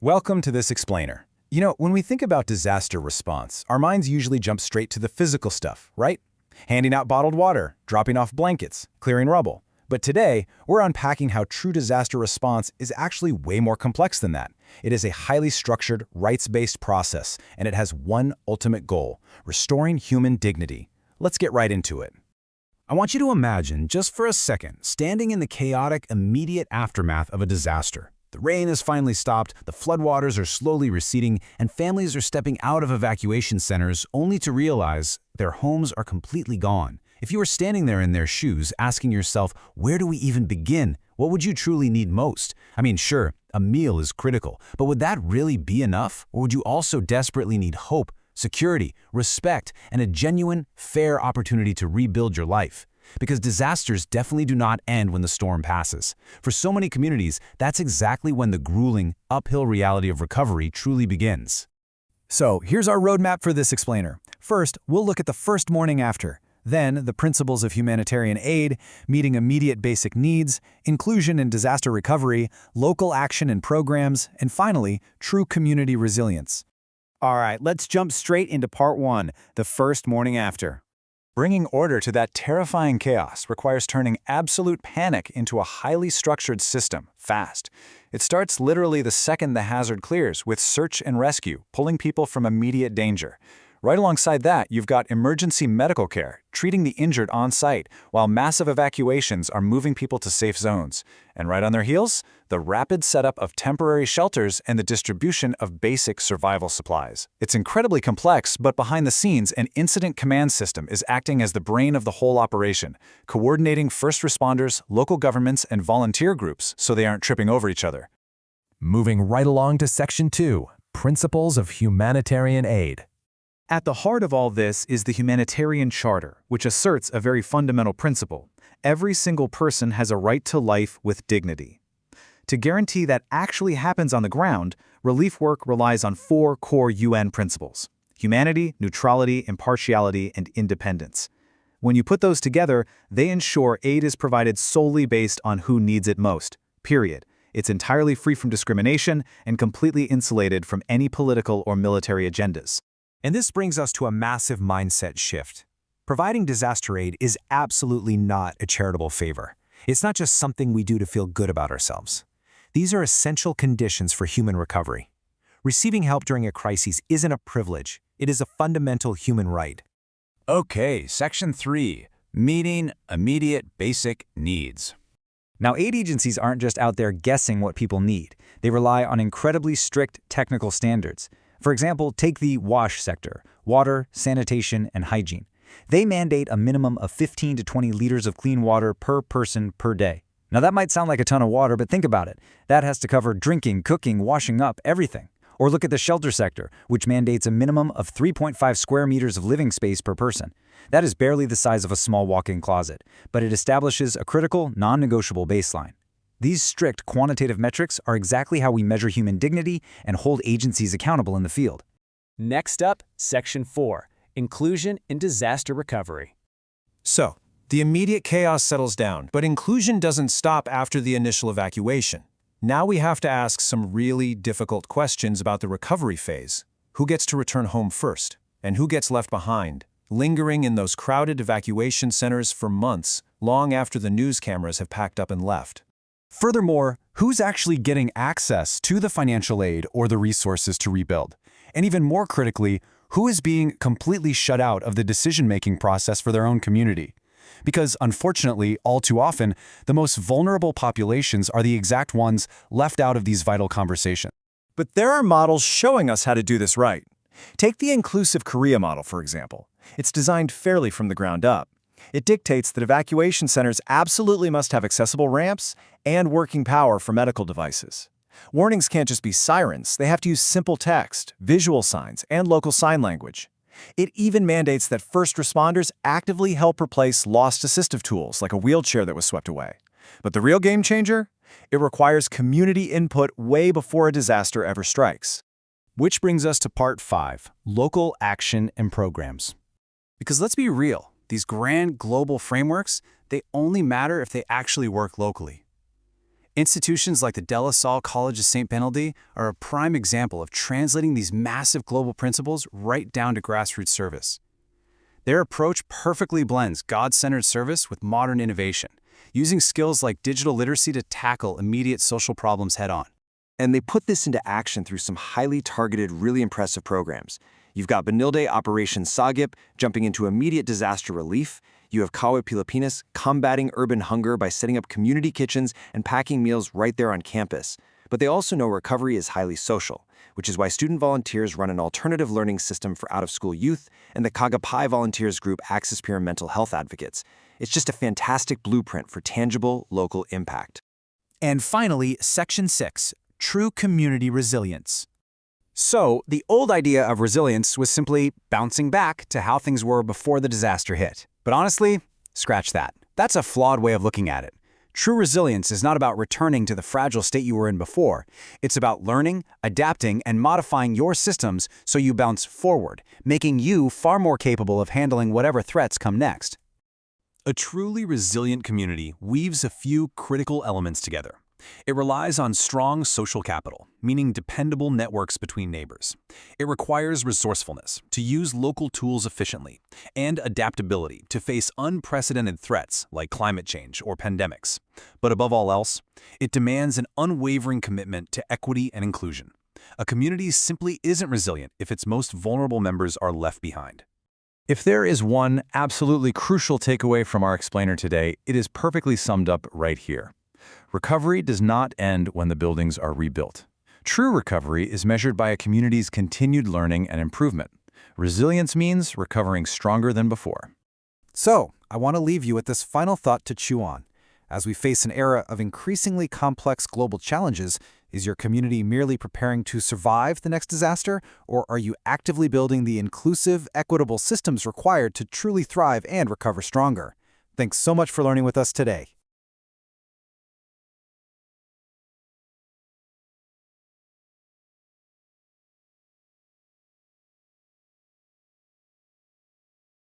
Welcome to this explainer. When we think about disaster response, our minds usually jump straight to the physical stuff, right? Handing out bottled water, dropping off blankets, clearing rubble. But today, we're unpacking how true disaster response is actually way more complex than that. It is a highly structured, rights-based process, and it has one ultimate goal: restoring human dignity. Let's get right into it. I want you to imagine, just for a second, standing in the chaotic, immediate aftermath of a disaster. The rain has finally stopped, the floodwaters are slowly receding, and families are stepping out of evacuation centers only to realize their homes are completely gone. If you were standing there in their shoes, asking yourself, where do we even begin? What would you truly need most? Sure, a meal is critical, but would that really be enough? Or would you also desperately need hope, security, respect, and a genuine, fair opportunity to rebuild your life? Because disasters definitely do not end when the storm passes. For so many communities, that's exactly when the grueling, uphill reality of recovery truly begins. So, here's our roadmap for this explainer. First, we'll look at the first morning after. Then, the principles of humanitarian aid, meeting immediate basic needs, inclusion in disaster recovery, local action and programs, and finally, true community resilience. All right, let's jump straight into part one, the first morning after. Bringing order to that terrifying chaos requires turning absolute panic into a highly structured system, fast. It starts literally the second the hazard clears, with search and rescue, pulling people from immediate danger. Right alongside that, you've got emergency medical care, treating the injured on site, while massive evacuations are moving people to safe zones. And right on their heels, the rapid setup of temporary shelters and the distribution of basic survival supplies. It's incredibly complex, but behind the scenes, an incident command system is acting as the brain of the whole operation, coordinating first responders, local governments, and volunteer groups so they aren't tripping over each other. Moving right along to Section 2, Principles of Humanitarian Aid. At the heart of all this is the Humanitarian Charter, which asserts a very fundamental principle. Every single person has a right to life with dignity. To guarantee that actually happens on the ground, relief work relies on four core UN principles: humanity, neutrality, impartiality, and independence. When you put those together, they ensure aid is provided solely based on who needs it most, period. It's entirely free from discrimination and completely insulated from any political or military agendas. And this brings us to a massive mindset shift. Providing disaster aid is absolutely not a charitable favor. It's not just something we do to feel good about ourselves. These are essential conditions for human recovery. Receiving help during a crisis isn't a privilege. It is a fundamental human right. Okay, Section 3, Meeting Immediate Basic Needs. Now, aid agencies aren't just out there guessing what people need. They rely on incredibly strict technical standards. For example, take the WASH sector: water, sanitation, and hygiene. They mandate a minimum of 15 to 20 liters of clean water per person per day. Now that might sound like a ton of water, but think about it. That has to cover drinking, cooking, washing up, everything. Or look at the shelter sector, which mandates a minimum of 3.5 square meters of living space per person. That is barely the size of a small walk-in closet, but it establishes a critical, non-negotiable baseline. These strict quantitative metrics are exactly how we measure human dignity and hold agencies accountable in the field. Next up, Section 4, Inclusion in Disaster Recovery. So, the immediate chaos settles down, but inclusion doesn't stop after the initial evacuation. Now we have to ask some really difficult questions about the recovery phase. Who gets to return home first? And who gets left behind, lingering in those crowded evacuation centers for months, long after the news cameras have packed up and left? Furthermore, who's actually getting access to the financial aid or the resources to rebuild? And even more critically, who is being completely shut out of the decision-making process for their own community? Because unfortunately, all too often, the most vulnerable populations are the exact ones left out of these vital conversations. But there are models showing us how to do this right. Take the Inclusive Korea model, for example. It's designed fairly from the ground up. It dictates that evacuation centers absolutely must have accessible ramps and working power for medical devices. Warnings can't just be sirens. They have to use simple text, visual signs, and local sign language. It even mandates that first responders actively help replace lost assistive tools like a wheelchair that was swept away. But the real game changer? It requires community input way before a disaster ever strikes. Which brings us to part 5, local action and programs. Because let's be real, these grand global frameworks, they only matter if they actually work locally. Institutions like the De La Salle College of St. Benilde are a prime example of translating these massive global principles right down to grassroots service. Their approach perfectly blends God-centered service with modern innovation, using skills like digital literacy to tackle immediate social problems head-on. And they put this into action through some highly targeted, really impressive programs. You've got Benilde Operation Sagip jumping into immediate disaster relief. You have Kawe Pilipinas combating urban hunger by setting up community kitchens and packing meals right there on campus. But they also know recovery is highly social, which is why student volunteers run an alternative learning system for out-of-school youth, and the Kagapai volunteers group Access Peer Mental Health Advocates. It's just a fantastic blueprint for tangible, local impact. And finally, Section 6, True Community Resilience. So, the old idea of resilience was simply bouncing back to how things were before the disaster hit. But honestly, scratch that. That's a flawed way of looking at it. True resilience is not about returning to the fragile state you were in before. It's about learning, adapting, and modifying your systems so you bounce forward, making you far more capable of handling whatever threats come next. A truly resilient community weaves a few critical elements together. It relies on strong social capital, meaning dependable networks between neighbors. It requires resourcefulness to use local tools efficiently, and adaptability to face unprecedented threats like climate change or pandemics. But above all else, it demands an unwavering commitment to equity and inclusion. A community simply isn't resilient if its most vulnerable members are left behind. If there is one absolutely crucial takeaway from our explainer today, it is perfectly summed up right here. Recovery does not end when the buildings are rebuilt. True recovery is measured by a community's continued learning and improvement. Resilience means recovering stronger than before. So, I want to leave you with this final thought to chew on. As we face an era of increasingly complex global challenges, is your community merely preparing to survive the next disaster, or are you actively building the inclusive, equitable systems required to truly thrive and recover stronger? Thanks so much for learning with us today.